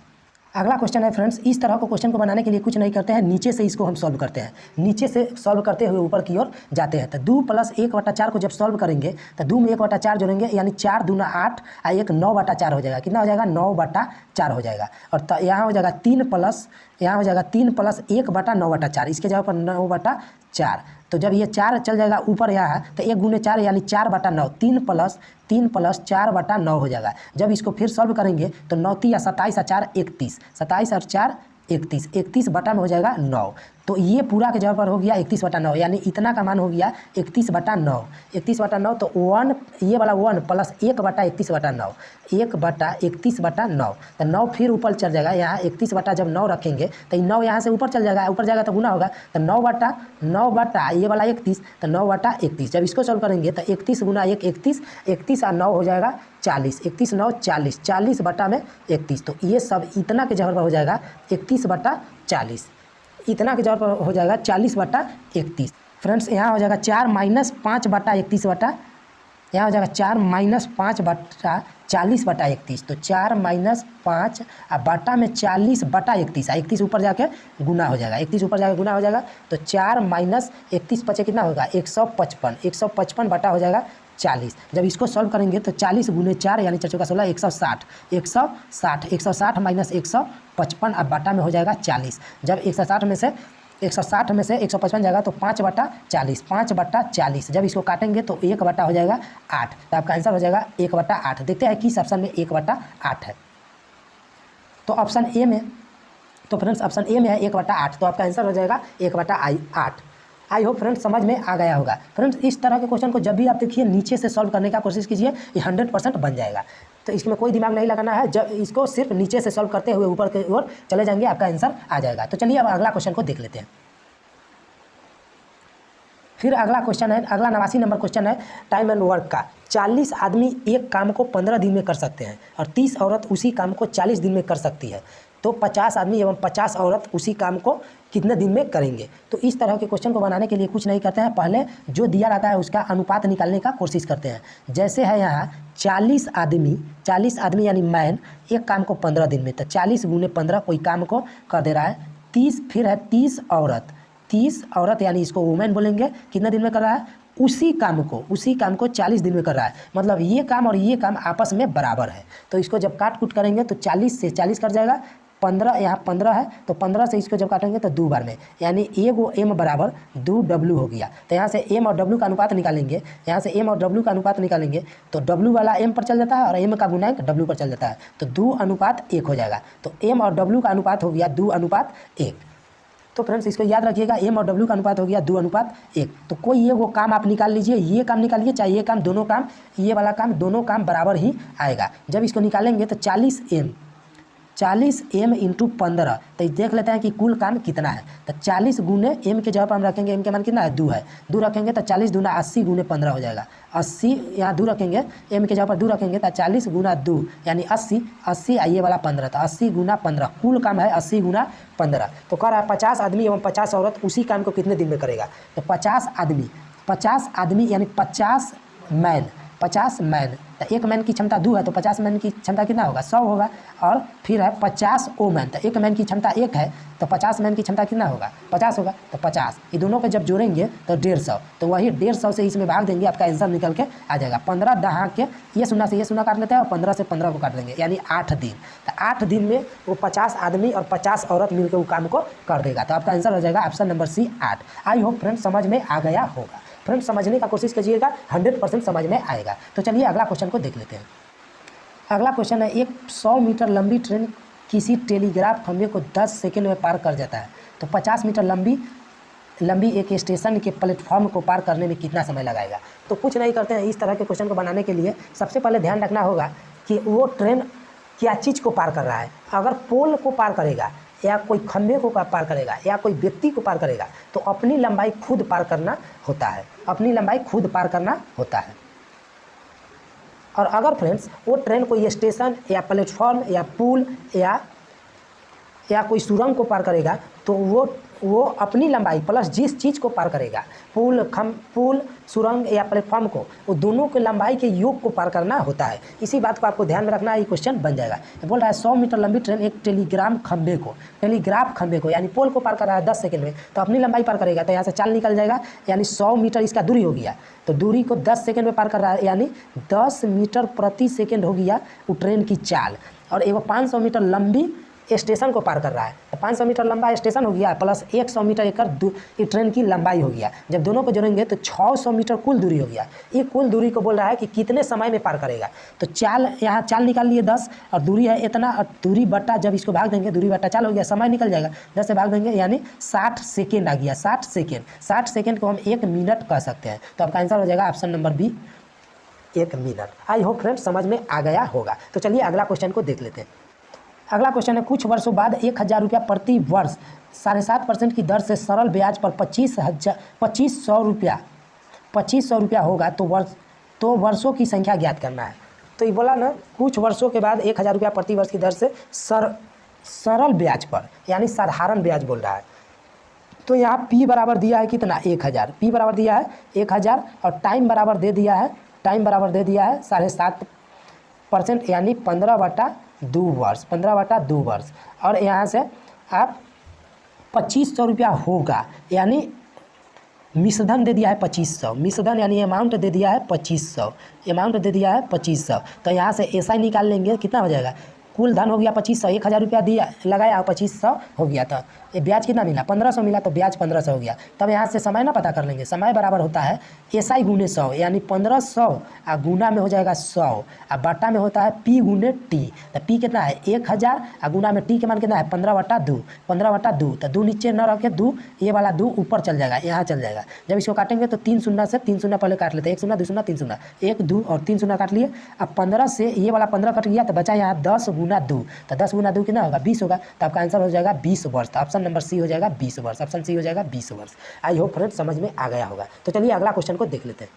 अगला क्वेश्चन है फ्रेंड्स, इस तरह को क्वेश्चन को बनाने के लिए कुछ नहीं करते हैं, नीचे से इसको हम सॉल्व करते हैं। नीचे से सॉल्व करते हुए ऊपर की ओर जाते हैं। तो 2 + 1/4 को जब सॉल्व करेंगे तो 2 में 1/4 जोड़ेंगे यानी 4 दूना 8 और 1 9/4 हो जाएगा। कितना हो जाएगा 9/4 हो जाएगा। और यहाँ हो जाएगा 3 + 1/9/4, इसके जगह पर 9/4। तो जब ये 4 चल जाएगा ऊपर यहाँ तो 1 गुने 4 यानी 4/9, 3 + 4/9 हो जाएगा। जब इसको फिर सॉल्व करेंगे तो 9 या 27 और 4 31, 27 और 4 31, 31 बटा में हो जाएगा 9। तो ये पूरा के जगह पर हो गया 31/9 यानी इतना का मान हो गया 31/9। 31/9 तो 1 ये वाला 1 + 1/31/9, 1/31/9। तो 9 फिर ऊपर चल जाएगा, यहाँ 31 बटा जब 9 रखेंगे तो 9 यहाँ से ऊपर चल जाएगा, ऊपर जाएगा तो गुना होगा। तो 9 बटा ये वाला 31 तो 9/31। जब इसको सॉल्व करेंगे तो 31 गुना 1 31, 31 और 9 हो जाएगा 40, 31 9 40, 40 बटा में 31। तो ये सब इतना के जगह पर हो जाएगा 31/40, इतना के जगह पर हो जाएगा 40/31। फ्रेंड्स यहाँ हो जाएगा 4 - 5/31 यहाँ हो जाएगा 4 माइनस 5 बटा 40 बटा 31। तो 4 माइनस 5 और बटा में 40 बटा 31, 31 ऊपर जाके गुना हो जाएगा, 31 ऊपर जाके गुना हो जाएगा। तो 4 माइनस 31 बचे कितना होगा 155, 155 बटा हो जाएगा 40। जब इसको सॉल्व करेंगे तो 40 गुने 4 यानी 4 चौका 16, 160, 160, 160 माइनस 155 अब बटा में हो जाएगा 40। जब 160 में से 155 जाएगा तो 5 बटा 40, 5 बटा 40। जब इसको काटेंगे तो 1 बटा हो जाएगा 8। तो आपका आंसर हो जाएगा 1 बटा 8। देखते हैं किस ऑप्शन में 1 बटा 8 है। तो ऑप्शन ए में, तो फ्रेंड्स ऑप्शन ए में है 1 बटा 8। तो आपका आंसर हो जाएगा 1 बटा 8। आई होप फ्रेंड्स समझ में आ गया होगा। फ्रेंड्स इस तरह के क्वेश्चन को जब भी आप देखिए नीचे से सॉल्व करने का कोशिश कीजिए, ये 100% बन जाएगा। तो इसमें कोई दिमाग नहीं लगाना है, जब इसको सिर्फ नीचे से सॉल्व करते हुए ऊपर की ओर चले जाएंगे, आपका आंसर आ जाएगा। तो चलिए अब अगला क्वेश्चन को देख लेते हैं। फिर अगला क्वेश्चन है, अगला 89 नंबर क्वेश्चन है टाइम एंड वर्क का। 40 आदमी एक काम को 15 दिन में कर सकते हैं और 30 औरत उसी काम को 40 दिन में कर सकती है। तो 50 आदमी एवं 50 औरत उसी काम को कितने दिन में करेंगे। तो इस तरह के क्वेश्चन को बनाने के लिए कुछ नहीं करते हैं, पहले जो दिया रहता है उसका अनुपात निकालने का कोशिश करते हैं। जैसे है यहाँ 40 आदमी यानी मैन एक काम को 15 दिन में, तो 40 गुने 15 कोई काम को कर दे रहा है। 30 फिर है 30 औरत यानी इसको वुमेन बोलेंगे, कितने दिन में कर रहा है उसी काम को 40 दिन में कर रहा है। मतलब ये काम और ये काम आपस में बराबर है। तो इसको जब काट कूट करेंगे तो 40 से 40 कट जाएगा, 15 यहाँ 15 है तो 15 से इसको जब काटेंगे तो 2 बार में, यानी एगो एम बराबर 2 डब्ल्यू हो गया। तो यहाँ से एम और डब्ल्यू का अनुपात निकालेंगे, यहाँ से एम और डब्ल्यू का अनुपात निकालेंगे तो डब्ल्यू वाला एम पर चल जाता है और एम का गुणांक डब्ल्यू पर चल जाता है, तो 2:1 हो जाएगा। तो एम और डब्ल्यू का अनुपात हो गया 2:1। तो फ्रेंड्स इसको याद रखिएगा, एम और डब्ल्यू का अनुपात हो गया 2:1। तो कोई ये वो काम आप निकाल लीजिए, ये काम निकालिए, चाहे ये काम, दोनों काम, ये वाला काम, दोनों काम बराबर ही आएगा। जब इसको निकालेंगे तो 40 एम इंटू 15, तो देख लेते हैं कि कुल काम कितना है। तो 40 गुने एम के जगह पर हम रखेंगे, एम के मान कितना है 2 है, 2 रखेंगे तो 40 दूना 80 गुने 15 हो जाएगा। 80 यहाँ 2 रखेंगे, एम के जगह पर 2 रखेंगे तो 40 गुना 2 यानी 80 आइए वाला 15, तो 80 गुना 15 कुल काम है 80 गुना 15। तो कह रहा है 50 आदमी एवं 50 औरत उसी काम को कितने दिन में करेगा। तो 50 आदमी यानी 50 मैन, तो एक मैन की क्षमता 2 है तो 50 मैन की क्षमता कितना होगा 100 होगा। और फिर है 50 वोमेन, तो एक मैन की क्षमता 1 है तो 50 मैन की क्षमता कितना होगा 50 होगा। तो 50 ये दोनों को जब जोड़ेंगे तो 150, तो वही 150 से इसमें भाग देंगे, आपका आंसर निकल के आ जाएगा। 15 दहा के ये शून्य से ये शून्य काट लेते हैं और 15 से 15 को काट देंगे, यानी 8 दिन। तो 8 दिन में वो 50 आदमी और 50 औरत मिलकर वो काम को कर देगा। तो आपका आंसर हो जाएगा option number C 8। I hope friend समझ में आ गया होगा। फ्रेंड्स समझने का कोशिश कीजिएगा, 100% समझ में आएगा। तो चलिए अगला क्वेश्चन को देख लेते हैं। अगला क्वेश्चन है, एक 100 मीटर लंबी ट्रेन किसी टेलीग्राफ खंभे को 10 सेकंड में पार कर जाता है, तो 50 मीटर लंबी एक स्टेशन के प्लेटफॉर्म को पार करने में कितना समय लगाएगा। तो कुछ नहीं करते हैं, इस तरह के क्वेश्चन को बनाने के लिए सबसे पहले ध्यान रखना होगा कि वो ट्रेन क्या चीज़ को पार कर रहा है। अगर पोल को पार करेगा या कोई खंभे को पार करेगा या कोई व्यक्ति को पार करेगा तो अपनी लंबाई खुद पार करना होता है, और अगर फ्रेंड्स वो ट्रेन कोई स्टेशन या प्लेटफॉर्म या पुल या कोई सुरंग को पार करेगा तो वो अपनी लंबाई प्लस जिस चीज़ को पार करेगा, पुल सुरंग या प्लेटफॉर्म को, वो दोनों के लंबाई के योग को पार करना होता है। इसी बात को आपको ध्यान में रखना है, ये क्वेश्चन बन जाएगा। बोल रहा है 100 मीटर लंबी ट्रेन एक टेलीग्राफ खंभे को यानी पोल को पार कर रहा है 10 सेकंड में, तो अपनी लंबाई पार करेगा। तो यहाँ से चाल निकल जाएगा, यानी 100 मीटर इसका दूरी हो गया, तो दूरी को 10 सेकंड में पार कर रहा है, यानी 10 मीटर प्रति सेकंड हो गया वो ट्रेन की चाल। और एगो 500 मीटर लंबी स्टेशन को पार कर रहा है, तो 500 मीटर लंबा स्टेशन हो गया प्लस 100 मीटर एक ट्रेन की लंबाई हो गया। जब दोनों को जोड़ेंगे तो 600 मीटर कुल दूरी हो गया। ये कुल दूरी को बोल रहा है कि कितने समय में पार करेगा। तो यहाँ चाल निकाल लिए 10 और दूरी है इतना, और दूरी बट्टा जब इसको भाग देंगे, दूरी बट्टा चाल हो गया, समय निकल जाएगा, 10 से भाग देंगे यानी 60 सेकेंड आ गया। 60 सेकेंड को हम 1 मिनट कह सकते हैं। तो आपका आंसर हो जाएगा option number B 1 minute. I hope friends समझ में आ गया होगा। तो चलिए अगला क्वेश्चन को देख लेते हैं। अगला क्वेश्चन है, कुछ वर्षों बाद 1000 रुपया प्रति वर्ष 7.5% की दर से सरल ब्याज पर 2500 रुपया होगा, तो वर्षों की संख्या ज्ञात करना है। तो ये बोला ना, कुछ वर्षों के बाद 1000 रुपया प्रति वर्ष की दर से सरल ब्याज पर यानी साधारण ब्याज बोल रहा है। तो यहाँ P बराबर दिया है कितना 1000, P बराबर दिया है 1000 और टाइम बराबर दे दिया है टाइम बराबर दे दिया है 7.5% यानी 15/2 वर्ष, 15/2 वर्ष। और यहाँ से आप 2500 रुपया होगा, यानी मिश्रधन दे दिया है 2500, मिश्रधन यानी अमाउंट दे दिया है 2500, अमाउंट दे दिया है 2500। तो यहाँ से ऐसा ही निकाल लेंगे, कितना हो जाएगा, कुल धन हो गया 2500, 1000 रुपया दिया लगाया और 2500 हो गया। तो ये ब्याज कितना मिला, 1500 मिला, तो ब्याज 1500 हो गया। तब यहाँ से समय ना पता कर लेंगे, समय बराबर होता है SI × 100 यानी 1500 और गुना में हो जाएगा 100 और बटा में होता है P × T। तो P कितना है 1000 और गुना में T के मान कितना है 15/2, 15/2। तो 2 नीचे न रखे, 2 ये वाला 2 ऊपर चल जाएगा, यहाँ चल जाएगा। जब इसको काटेंगे तो 3 शून्य से 3 शून्य पहले काट लेते हैं, 1 शून्य 2 शून्य 3 शून्य, 1 2 और 3 शून्य काट लिए। अब 15 से ये वाला 15 कट गया तो बचा यहाँ 10 × 2, तो 10 × 2 कितना होगा 20 होगा। तो आपका आंसर हो जाएगा 20 वर्ष। तो ऑप्शन नंबर सी हो जाएगा 20 वर्ष, ऑप्शन सी हो जाएगा 20 वर्ष। आई होप फ्रेंड्स समझ में आ गया होगा। तो चलिए अगला क्वेश्चन को देख लेते हैं।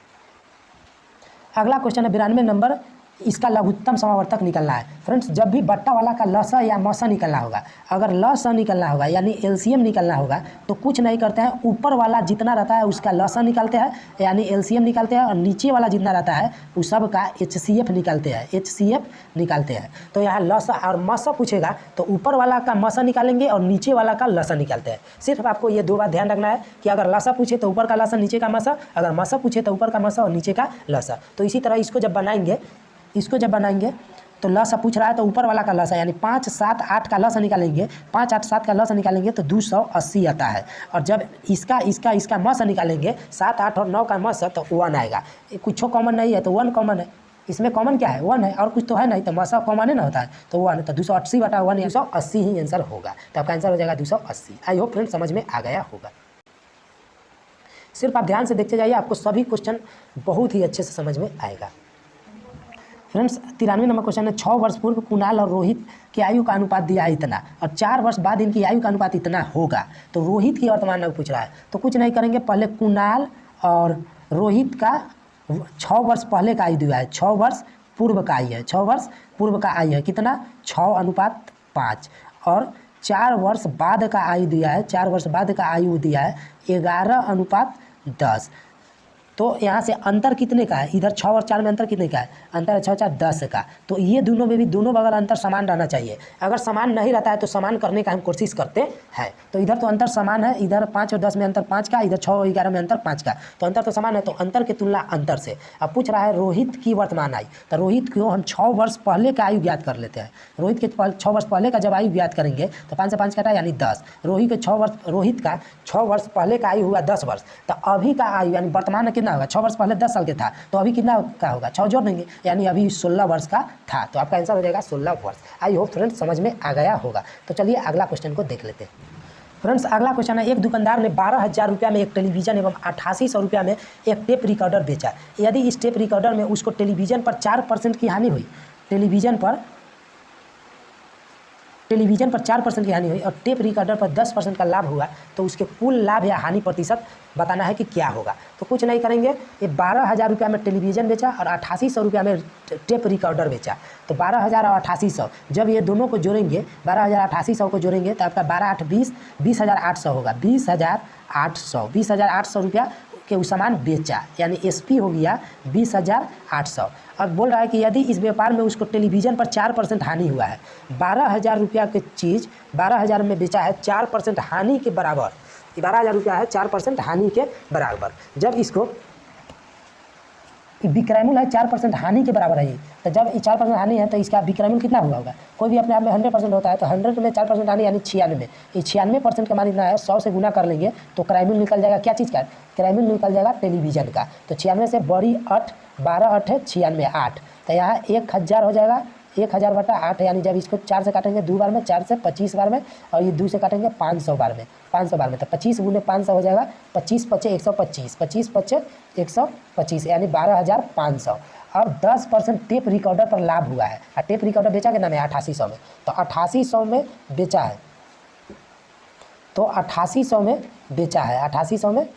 अगला क्वेश्चन है 92 नंबर, इसका लघुत्तम समावर्तक निकलना है। फ्रेंड्स जब भी बट्टा वाला का लसा या मसा निकलना होगा, अगर लसा निकलना होगा यानी LCM निकलना होगा तो कुछ नहीं करते हैं, ऊपर वाला जितना रहता है उसका लसा निकालते हैं यानी LCM निकालते हैं, और नीचे वाला जितना रहता है उस सब का HCF निकालते हैं, HCF निकालते हैं। तो यहाँ लसा और मसा पूछेगा तो ऊपर वाला का मसा निकालेंगे और नीचे वाला का लसा निकालते हैं। सिर्फ आपको ये 2 बात ध्यान रखना है कि अगर लसा पूछे तो ऊपर का लसा नीचे का मसा, अगर मसा पूछे तो ऊपर का मसा और नीचे का लसा। तो इसी तरह इसको जब बनाएंगे तो लसा पूछ रहा है तो ऊपर वाला का लसा यानी 5 7 8 का लसा निकालेंगे, 5 8 7 का लसा निकालेंगे तो 280 आता है। और जब इसका मसा निकालेंगे 7 8 और 9 का मसा तो 1 आएगा। कुछ कॉमन नहीं है तो 1 कॉमन है, इसमें कॉमन क्या है 1 है और कुछ तो है नहीं, तो मसा कॉमन है ना होता है तो 1, तो 280/1 280 ही आंसर होगा। तो आपका आंसर हो जाएगा 280। आई होप फ्रेंड समझ में आ गया होगा। सिर्फ आप ध्यान से देखते जाइए, आपको सभी क्वेश्चन बहुत ही अच्छे से समझ में आएगा। फ्रेंड्स 93 नंबर क्वेश्चन है, 6 वर्ष पूर्व कुणाल और रोहित की आयु का अनुपात दिया है इतना और 4 वर्ष बाद इनकी आयु का अनुपात इतना होगा। तो रोहित की वर्तमान आयु पूछ रहा है, तो कुछ नहीं करेंगे, पहले कुणाल और रोहित का 6 वर्ष पहले का आयु दिया है, 6 वर्ष पूर्व का आयु है, 6 वर्ष पूर्व का आयु है कितना 6:5 और 4 वर्ष बाद का आयु दिया है, 4 वर्ष बाद का आयु दिया है 11:10। तो यहाँ से अंतर कितने का है, इधर 6 और 4 में अंतर कितने का है, अंतर है 6 4 10 का। तो ये दोनों में भी दोनों बगल अंतर समान रहना चाहिए। अगर समान नहीं रहता है तो समान करने का हम कोशिश करते हैं। तो इधर तो अंतर समान है, इधर 5 और 10 में अंतर 5 का, इधर 6 और 11 में अंतर 5 का, तो अंतर तो समान है। तो अंतर की तुलना अंतर से। अब पूछ रहा है रोहित की वर्तमान आयु, तो रोहित को हम 6 वर्ष पहले का आयु ज्ञात कर लेते हैं। रोहित के 6 वर्ष पहले का जब आयु ज्ञात करेंगे तो 5 से 5 काटा यानी 10। रोहित का 6 वर्ष पहले का आयु हुआ 10 वर्ष। तो अभी का आयु यानी वर्तमान में कितना होगा, 6 वर्ष पहले 10 साल के था तो अभी कितना का होगा, 6 जोड़ देंगे यानी अभी 16 वर्ष का था। तो आपका आंसर हो जाएगा 16 वर्ष। आई होप फ्रेंड्स समझ में आ गया होगा। तो चलिए अगला क्वेश्चन को देख लेते हैं। फ्रेंड्स अगला क्वेश्चन है, एक दुकानदार ने 12,000 रुपया में एक टेलीविजन एवं 8800 रुपया में एक टेप रिकॉर्डर बेचा। यदि इस टेप रिकॉर्डर में उसको टेलीविजन पर 4% की हानि हुई, टेलीविजन पर 4% की हानि हुई और टेप रिकॉर्डर पर 10% का लाभ हुआ, तो उसके कुल लाभ या हानि प्रतिशत बताना है कि क्या होगा। तो कुछ नहीं करेंगे, ये 12,000 रुपया में टेलीविजन बेचा और 8800 रुपया में टेप रिकॉर्डर बेचा। तो 12,000 और 8800 जब ये दोनों को जोड़ेंगे, 12,000 8800 को जोड़ेंगे तो आपका 12 8 20 20,800 होगा, 20,800 रुपया के उस सामान बेचा यानी SP हो गया 20,800। और बोल रहा है कि यदि इस व्यापार में उसको टेलीविज़न पर 4% हानि हुआ है, 12,000 रुपया की चीज़ 12,000 में बेचा है 4% हानि के बराबर, 12,000 रुपया है 4% हानि के बराबर। जब इसको विक्रयमूल है 4% हानि के बराबर है ये, तो जब 4% हानि है तो इसका विक्रयमूल कितना हुआ होगा। कोई भी अपने आप में 100% होता है तो 100 में 4% हानि यानी 96। ये 96% का मान इतना है, 100 से गुना कर लेंगे तो क्रयमूल निकल जाएगा क्या चीज़ का, क्रयमूल निकल जाएगा टेलीविज़न का। तो 96 से बड़ी 8 12 8 है 96 8, तो यहाँ 1000 हो जाएगा, 1000/8 यानी जब इसको 4 से काटेंगे 2 बार में, 4 से 25 बार में और ये 2 से काटेंगे 500 बार में, 500 बार में, तो 25 × 500 हो जाएगा 25 × 5 125, 25 × 5 125 यानी 12,500। और 10% टेप रिकॉर्डर पर लाभ हुआ है। और टेप रिकॉर्डर बेचा कितना में 8800 में, तो 8800 में बेचा है, तो 8800 में बेचा है, 8800 में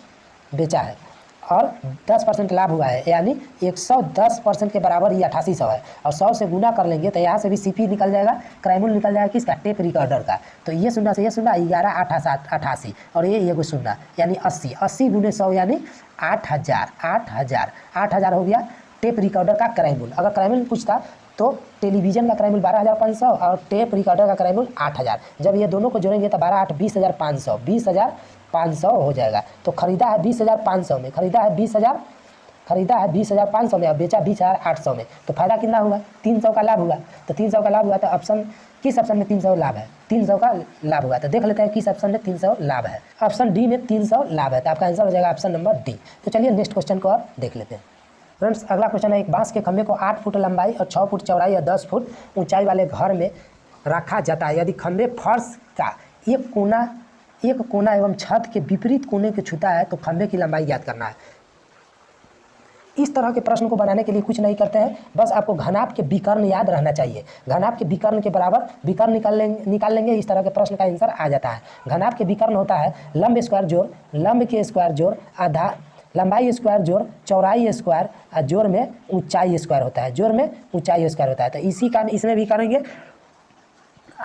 बेचा है और 10% लाभ हुआ है यानी 110% के बराबर ये 8800 है। और 100 से गुना कर लेंगे तो यहाँ से भी CP निकल जाएगा, क्राइमूल निकल जाएगा किसका, टेप रिकॉर्डर का। तो ये शून्य से ये शून्य 11 8 7 88 और ये शून्य यानी 80, 80 × 100 यानी 8000 हो गया टेप रिकॉर्डर का क्रय मूल्य, अगर क्रय मूल्य पूछता तो टेलीविजन का क्रय मूल्य 12,500 और टेप रिकॉर्डर का क्रय मूल्य 8,000। जब ये दोनों को जोड़ेंगे तो 12 8 20,500, 20,500 हो जाएगा। तो खरीदा है 20,500 में, खरीदा है 20,500 में और बेचा 20,800 में, तो फायदा कितना हुआ? 300 का लाभ हुआ। तो 300 का लाभ हुआ तो ऑप्शन किस ऑप्शन में 300 लाभ है? 300 का लाभ हुआ। तो देख लेते हैं किस ऑप्शन में 300 लाभ है। ऑप्शन डी में 300 लाभ है, तो आपका आंसर हो जाएगा ऑप्शन नंबर डी। तो चलिए नेक्स्ट क्वेश्चन को और देख लेते हैं। फ्रेंड्स अगला क्वेश्चन है, एक बांस के खंभे को 8 फुट लंबाई और 6 फुट चौड़ाई या 10 फुट ऊंचाई वाले घर में रखा जाता है। यदि खंभे फर्श का एक कोना एवं छत के विपरीत कोने को छूता है तो खंभे की लंबाई ज्ञात करना है। इस तरह के प्रश्न को बनाने के लिए कुछ नहीं करते हैं, बस आपको घनाभ के विकर्ण याद रहना चाहिए। घनाभ के विकर्ण के बराबर विकर्ण निकाल लेंगे, इस तरह के प्रश्न का आंसर आ जाता है। घनाभ के विकर्ण होता है लंब स्क्वायर जोड़ लंब के स्क्वायर जोड़ आधा लंबाई स्क्वायर जोड़ चौड़ाई स्क्वायर और जोड़ में ऊंचाई स्क्वायर होता है, जोड़ में ऊंचाई स्क्वायर होता है। तो इसी का इसमें भी करेंगे,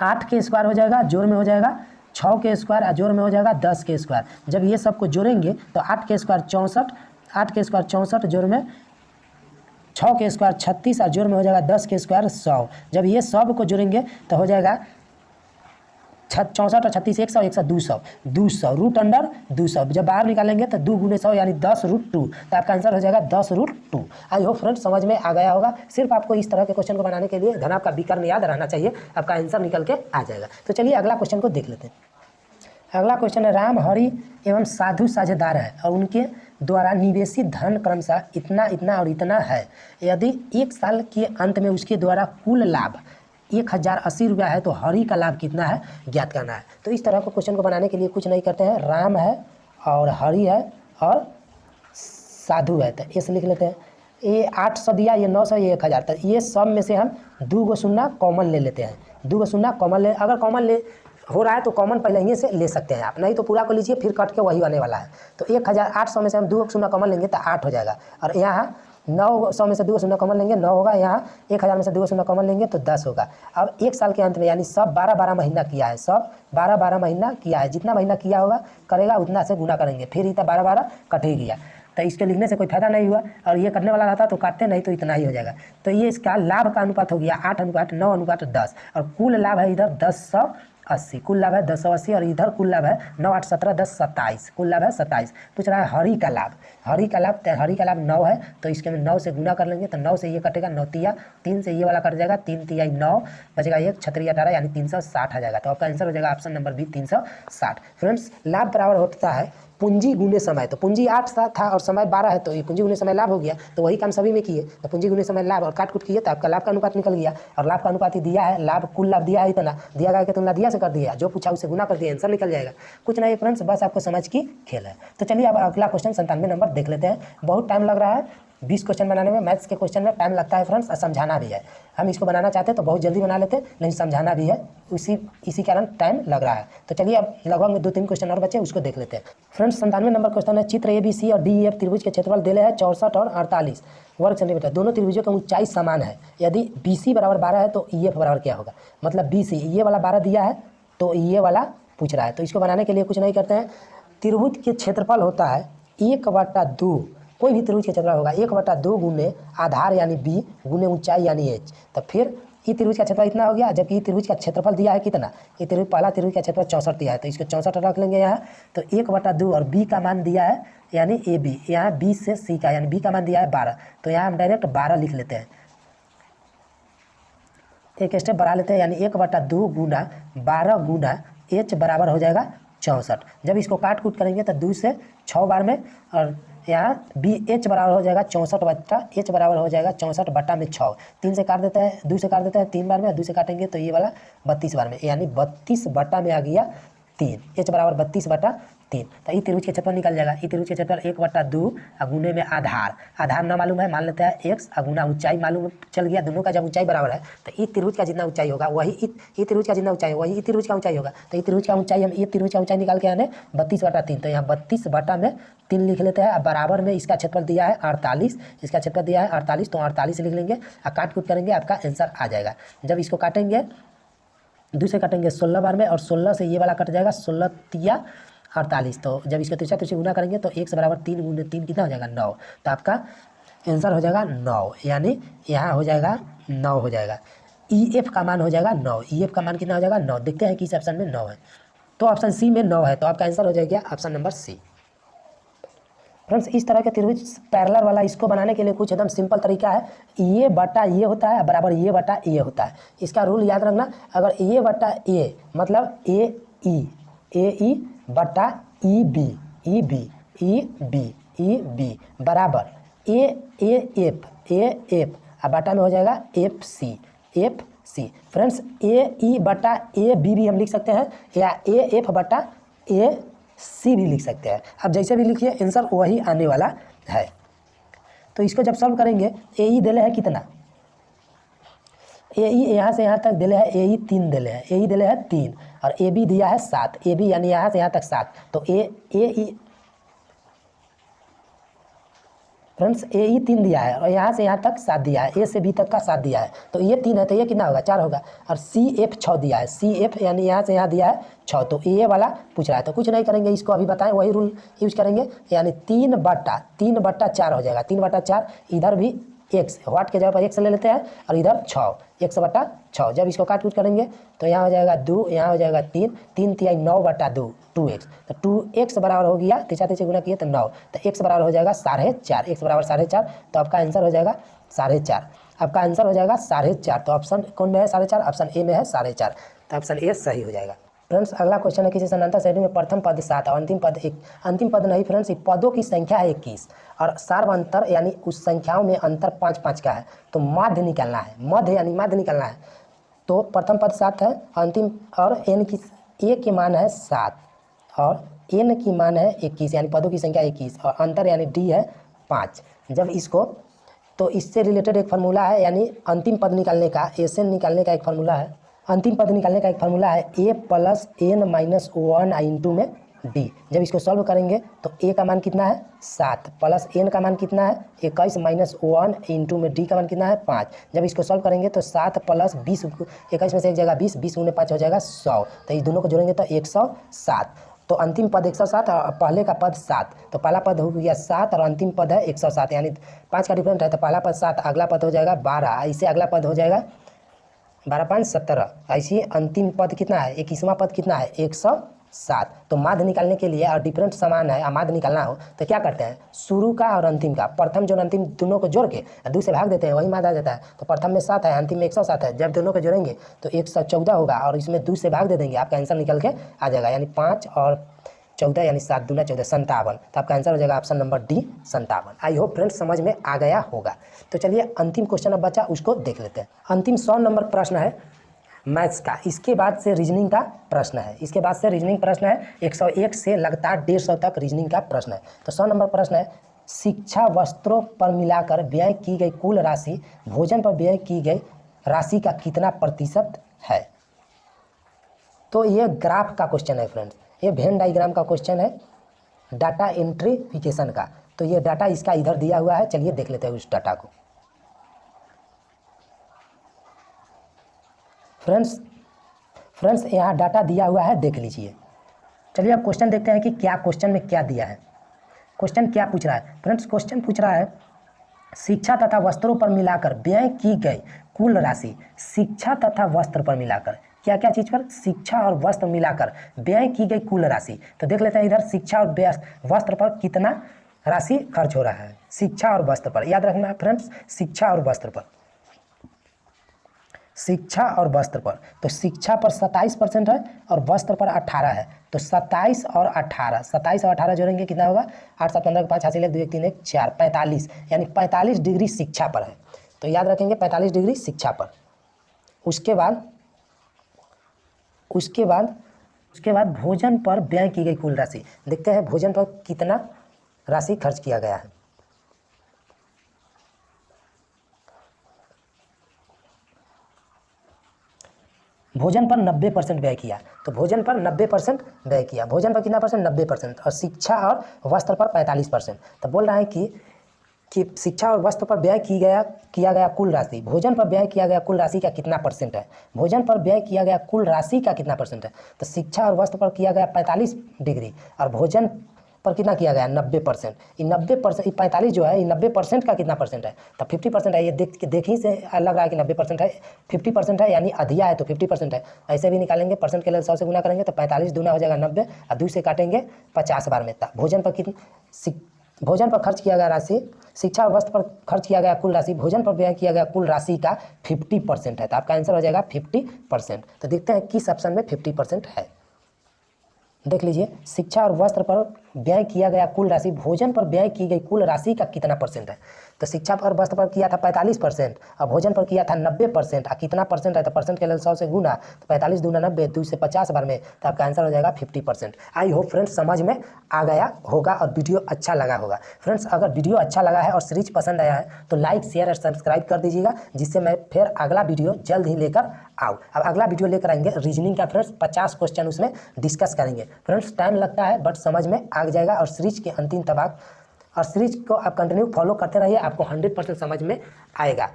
8 के स्क्वायर हो जाएगा, जोड़ में हो जाएगा 6 के स्क्वायर और जोड़ में हो जाएगा 10 के स्क्वायर। जब ये सबको जोड़ेंगे तो 8 के स्क्वायर 64, 8 के स्क्वायर 64, जोड़ में 6 के स्क्वायर 36 और जोड़ में हो जाएगा 10 के स्क्वायर 100। जब ये सब को जोड़ेंगे तो हो जाएगा 64 और 36 100, 100 200 रूट अंडर 200। जब बाहर निकालेंगे तो 2 गुने 100 यानी 10√2, तो आपका आंसर हो जाएगा 10√2। आई होप फ्रेंड्स समझ में आ गया होगा। सिर्फ आपको इस तरह के क्वेश्चन को बनाने के लिए घनाभ का विकर्ण याद रहना चाहिए, आपका आंसर निकल के आ जाएगा। तो चलिए अगला क्वेश्चन को देख लेते हैं। अगला क्वेश्चन है, राम हरि एवं साधु साझेदार है और उनके द्वारा निवेशित धन क्रमशः इतना इतना और इतना है। यदि 1 साल के अंत में उसके द्वारा कुल लाभ 1,080 रुपया है तो हरि का लाभ कितना है ज्ञात करना है। तो इस तरह को क्वेश्चन को बनाने के लिए कुछ नहीं करते हैं, राम है और हरि है और साधु है, तो ऐसे लिख लेते हैं। ये 800 दिया, ये 900, ये 1,000, तो ये सब में से हम 2 गो शून्य कॉमन ले लेते हैं। 2 गो शून्य कॉमन ले, अगर कॉमन ले हो रहा है तो कॉमन पहले ही से ले सकते हैं आप, नहीं तो पूरा को लीजिए फिर कट के वही आने वाला है। तो 1,800 में से हम 2 शून्य कॉमन लेंगे तो 8 हो जाएगा, और यहाँ 900 में से 2 शून्य कॉमन लेंगे 9 होगा, यहाँ 1,000 में से 2 शून्य कॉमन लेंगे तो 10 होगा। अब 1 साल के अंत में यानी सब 12-12 महीना किया है, सब 12-12 महीना किया है, जितना महीना किया होगा करेगा उतना से गुना करेंगे, फिर इतना 12-12 कट ही गया। तो इसके लिखने से कोई फायदा नहीं हुआ, और ये करने वाला रहता तो काटते नहीं तो इतना ही हो जाएगा। तो ये इसका लाभ का अनुपात हो गया 8:9:10, और कुल लाभ है इधर 1080, कुल लाभ है 1080, और इधर कुल लाभ है 9 8 17 10 27, कुल लाभ है 27। पूछ रहा है हरि का लाभ, हरि का लाभ 9 है, तो इसके में 9 से गुना कर लेंगे तो 9 से ये कटेगा 9 तिया 3 से ये वाला कट जाएगा, 3 तिया 9 बचेगा 1 छतरी 18 यानी 360 आ जाएगा। तो आपका आंसर हो जाएगा ऑप्शन नंबर बी 360। फ्रेंड्स लाभ बराबर होता है पूंजी गुने समय, तो पूंजी 8 था और समय 12 है, तो ये पूंजी गुने समय लाभ हो गया। तो वही काम सभी में किए, तो पूंजी गुने समय लाभ और काट कुट किए तो आपका लाभ का अनुपात निकल गया, और लाभ का अनुपात ही दिया है, लाभ कुल लाभ दिया है इतना, दिया गया कि तुमने दिया से कर दिया, जो पूछा उससे गुना कर दिया, आंसर निकल जाएगा। कुछ नहीं फ्रेंड्स, बस आपको समझ की खेल है। तो चलिए अब अगला क्वेश्चन 97 नंबर देख लेते हैं। बहुत टाइम लग रहा है, 20 क्वेश्चन बनाने में, मैथ्स के क्वेश्चन में टाइम लगता है फ्रेंड्स, और समझाना भी है। हम इसको बनाना चाहते तो बहुत जल्दी बना लेते, लेकिन समझाना भी है, इसी कारण टाइम लग रहा है। तो चलिए अब लगभग 2-3 क्वेश्चन और बचे, उसको देख लेते हैं। फ्रेंड्स 97 नंबर क्वेश्चन है, चित्र ABC और DEF त्रिभुज के क्षेत्रफल दिले है 64 और 48 वर्ग सेंटीमीटर, दोनों त्रिभुजों की ऊंचाई समान है। यदि BC बराबर 12 है तो EF बराबर क्या होगा? मतलब BC ये वाला 12 दिया है तो ये वाला पूछ रहा है। तो इसको बनाने के लिए कुछ नहीं करते हैं, त्रिभुज के क्षेत्रफल होता है 1/2, कोई भी त्रिभुज के क्षेत्रफल होगा 1/2 गुने आधार यानी B गुने ऊंचाई यानी H। तो फिर ये त्रिभुज का क्षेत्रफल इतना हो गया, जबकि ये त्रिभुज का क्षेत्रफल दिया है कितना, ये त्रिभुज पहला त्रिभुज का क्षेत्रफल 64 दिया है, तो इसको 64 रख लेंगे यहाँ। तो 1/2 और B का मान दिया है यानी AB, यहाँ B से C का यानी B का मान दिया है 12, तो यहाँ हम डायरेक्ट 12 लिख लेते हैं, एक स्टेप बढ़ा लेते हैं, यानी 1/2 गुना 12 गुना H बराबर हो जाएगा 64। जब इसको काट कूट करेंगे तो 2 से 6 बार में, और यहाँ BH बराबर हो जाएगा 64 बटा H बराबर हो जाएगा 64 बटा में 6, 3 से काट देते हैं, 2 से काट देते हैं 3 बार में, 2 से काटेंगे तो ये वाला 32 बार में, यानी 32 बटा में आ गया 3, H बराबर 32/3। तो ये त्रिभुज के क्षेत्रफल निकल जाएगा। ये त्रिभुज के क्षेत्रफल 1/2 गुने में आधार ना मालूम है, मान लेते हैं x, गुना ऊंचाई मालूम चल गया, दोनों का जब ऊंचाई बराबर है तो ये त्रिभुज का जितना ऊंचाई होगा वही ये त्रिभुज का जितना ऊंचाई वही ये त्रिभुज का ऊंचाई होगा। तो ये त्रिभुज का ऊंचाई हम ये त्रिभुज का ऊंचाई निकाल के आने 32/3, तो यहाँ 32/3 लिख लेते हैं। बराबर में इसका क्षेत्रफल दिया है 48, इसका क्षेत्रफल दिया है 48, तो 48 लिख लेंगे और काट कूट करेंगे, आपका आंसर आ जाएगा। जब इसको काटेंगे 2 से काटेंगे 16 बार में, और 16 से ये वाला कट जाएगा 16 तिया 48, तो जब इसका तिरछा तिरछी गुना करेंगे तो 1 से बराबर 3 गुने 3 कितना हो जाएगा 9, तो आपका आंसर हो जाएगा 9, यानी यहाँ हो जाएगा 9 हो जाएगा। EF का मान हो जाएगा 9, EF का मान कितना हो जाएगा 9। देखते हैं कि इस ऑप्शन में 9 है, तो ऑप्शन सी में 9 है, तो आपका आंसर हो जाएगा ऑप्शन नंबर सी। फ्रेंड्स इस तरह के त्रिभुज पैरेलल वाला इसको बनाने के लिए कुछ एकदम सिंपल तरीका है। ये बटा ये होता है बराबर ये बटा ये होता है। इसका रूल याद रखना, अगर ये बटा ए मतलब ए ई बटा ई बी बराबर ए एफ और बटा में हो जाएगा एफ सी। फ्रेंड्स ए ई बटा ए बी भी हम लिख सकते हैं, या ए एफ बटा ए सी भी लिख सकते हैं। अब जैसे भी लिखिए आंसर वही आने वाला है। तो इसको जब सॉल्व करेंगे, ए ई दिले है कितना, ए ई यहाँ से यहाँ तक दिले है, ए ई 3 दिले है, ए ई दिले है 3 और ए बी दिया है 7, ए बी यानी यहाँ से यहाँ तक 7, तो ए ई फ्रेंड्स ए ई 3 दिया है और यहाँ से यहाँ तक 7 दिया है, ए से बी तक का 7 दिया है, तो ये 3 है तो ये कितना होगा 4 होगा। और सी एफ 6 दिया है, सी एफ यानी यहाँ से यहाँ दिया है 6, तो ये वाला पूछ रहा है। तो कुछ नहीं करेंगे, इसको अभी बताएं वही रूल यूज करेंगे, यानी 3/4 हो जाएगा। 3/4 इधर भी एक्स, वाट के जगह पर एक्स ले लेते हैं और इधर 6, 1/6। जब इसको काट कूट करेंगे तो यहाँ हो जाएगा 2, यहाँ हो जाएगा 3, 3 तिहाई 9/2, 2x, तो 2x बराबर हो गया, तीसरा गुना किए तो 9, तो x बराबर हो जाएगा 4.5, x बराबर 4.5, तो आपका आंसर हो जाएगा 4.5। आपका आंसर हो जाएगा 4.5, तो ऑप्शन कौन में है 4.5, ऑप्शन ए में है 4.5, तो ऑप्शन ए सही हो जाएगा। फ्रेंड्स अगला क्वेश्चन है, किसी समानांतर श्रेणी में प्रथम पद 7 और अंतिम पद 1, अंतिम पद नहीं फ्रेंड्स, पदों की संख्या है 21 और सार्वंतर यानी उस संख्याओं में अंतर 5-5 का है, तो माध्य निकालना है, मध्य यानी माध्य निकालना है। तो प्रथम पद 7 है, अंतिम और एन की ए के मान है 7 और एन की मान है 21, यानी पदों की संख्या 21 और अंतर यानी डी है 5। जब इसको, तो इससे रिलेटेड एक फार्मूला है, यानी अंतिम पद निकालने का, एस एन निकालने का एक फार्मूला है, अंतिम पद निकालने का एक फार्मूला है a + n - 1 इंटू में d। जब इसको सॉल्व करेंगे तो a का मान कितना है 7 प्लस n का मान कितना है 21 - 1 इंटू में d का मान कितना है 5। जब इसको सॉल्व करेंगे तो 7 + 20, 21 में से एक जगह 20, 20 × 5 हो जाएगा 100, तो इस दोनों को जोड़ेंगे तो 107। तो अंतिम पद 107 और पहले का पद 7, तो पहला पद हो गया 7 और अंतिम पद है 107, यानी 5 का डिफरेंट है, तो पहला पद 7, अगला पद हो जाएगा 12, ऐसे अगला पद हो जाएगा 12 × 5 = 17, ऐसे अंतिम पद कितना है 21वां पद कितना है 107। तो माध्य निकालने के लिए और डिफरेंट समान है, माध्य निकालना हो तो क्या करते हैं, शुरू का और अंतिम का, प्रथम जो अंतिम दोनों को जोड़ के 2 से भाग देते हैं, वही माध्य आ जाता है। तो प्रथम में 7 है, अंतिम में 107 है, जब दोनों को जोड़ेंगे तो 114 होगा और इसमें 2 से भाग दे देंगे, आपका आंसर निकल के आ जाएगा, यानी 5 और 14 यानी 7 दूना 14, 57। तो आपका आंसर हो जाएगा ऑप्शन नंबर डी 57। आई होप फ्रेंड्स समझ में आ गया होगा। तो चलिए अंतिम क्वेश्चन अब बचा, उसको देख लेते हैं। अंतिम 100 नंबर प्रश्न है मैथ्स का, इसके बाद से रीजनिंग का प्रश्न है, इसके बाद से रीजनिंग प्रश्न है, 101 से लगातार 150 तक रीजनिंग का प्रश्न है। तो 100 नंबर प्रश्न है, शिक्षा वस्त्रों पर मिलाकर व्यय की गई कुल राशि भोजन पर व्यय की गई राशि का कितना प्रतिशत है। तो ये ग्राफ का क्वेश्चन है फ्रेंड्स, ये वेन डायग्राम का क्वेश्चन है, डाटा एंट्रीफिकेशन का। तो ये डाटा इसका इधर दिया हुआ है, चलिए देख लेते हैं उस डाटा को। फ्रेंड्स यहाँ डाटा दिया हुआ है, देख लीजिए। चलिए अब क्वेश्चन देखते हैं कि क्या क्वेश्चन में क्या दिया है। क्वेश्चन क्या पूछ रहा है फ्रेंड्स, क्वेश्चन पूछ रहा है शिक्षा तथा वस्त्रों पर मिलाकर व्यय की गई कुल राशि, शिक्षा तथा वस्त्र पर मिलाकर, क्या क्या चीज़ पर, शिक्षा और वस्त्र मिलाकर व्यय की गई कुल राशि। तो देख लेते हैं इधर शिक्षा और वस्त्र पर कितना राशि खर्च हो रहा है, शिक्षा और वस्त्र पर। याद रखना फ्रेंड्स, शिक्षा और वस्त्र पर, शिक्षा और वस्त्र पर। तो शिक्षा पर 27% है और वस्त्र पर 18 है, तो 27 और 18, 27 और 18 जोड़ेंगे कितना होगा, 8 7 15 5 हासिल 1 2 1 3 1 4, 45, यानी 45 डिग्री शिक्षा पर है। तो याद रखेंगे 45 डिग्री शिक्षा पर। उसके बाद भोजन पर व्यय की गई कुल राशि, देखते हैं भोजन पर कितना राशि खर्च किया गया है। भोजन पर 90% व्यय किया, तो भोजन पर 90% व्यय किया, भोजन पर कितना परसेंट 90%, और शिक्षा और वस्त्र पर 45%। तो बोल रहा है कि शिक्षा और वस्त्र पर व्यय किया गया कुल राशि, भोजन पर व्यय किया गया कुल राशि का कितना परसेंट है, भोजन पर व्यय किया गया कुल राशि का कितना परसेंट है। तो शिक्षा और वस्त्र पर किया गया 45 डिग्री और भोजन पर कितना किया गया 90%। ये 90%, ये 45 जो है ये 90% का कितना परसेंट है, तो 50% है। ये देख ही से लग रहा है कि 90% है, 50% है यानी अधिया है तो 50% है। ऐसे भी निकालेंगे, परसेंट के लिए 100 से गुना करेंगे तो 45 दूना हो जाएगा 90 और 2 से काटेंगे 50 बार में। भोजन पर कितनी, भोजन पर खर्च किया गया राशि, शिक्षा और वस्त्र पर खर्च किया गया कुल राशि, भोजन पर व्यय किया गया कुल राशि का 50% है, तो आपका आंसर हो जाएगा 50%। तो देखते हैं किस ऑप्शन में 50% है। देख लीजिए, शिक्षा और वस्त्र पर व्यय किया गया कुल राशि, भोजन पर व्यय की गई कुल राशि का कितना परसेंट है। तो शिक्षा पर वस्त्र पर किया था 45% और भोजन पर किया था 90%। और कितना परसेंट है, तो परसेंट के लिए 100 से गुना, तो 45 दूना 90, 2 से 50 बार में, तो आपका आंसर हो जाएगा 50%। आई होप फ्रेंड्स समझ में आ गया होगा और वीडियो अच्छा लगा होगा। फ्रेंड्स अगर वीडियो अच्छा लगा है और सीरीज पसंद आया है तो लाइक शेयर और सब्सक्राइब कर दीजिएगा, जिससे मैं फिर अगला वीडियो जल्द ही लेकर आऊँ। अब अगला वीडियो लेकर आएंगे रीजनिंग का फ्रेंड्स, 50 क्वेश्चन उसमें डिस्कस करेंगे। फ्रेंड्स टाइम लगता है बट समझ में आ जाएगा, और सीरीज के अंतिम तक और सीरीज को आप कंटिन्यू फॉलो करते रहिए, आपको 100% समझ में आएगा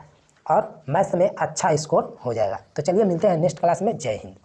और मैथ्स में अच्छा स्कोर हो जाएगा। तो चलिए मिलते हैं नेक्स्ट क्लास में। जय हिंद।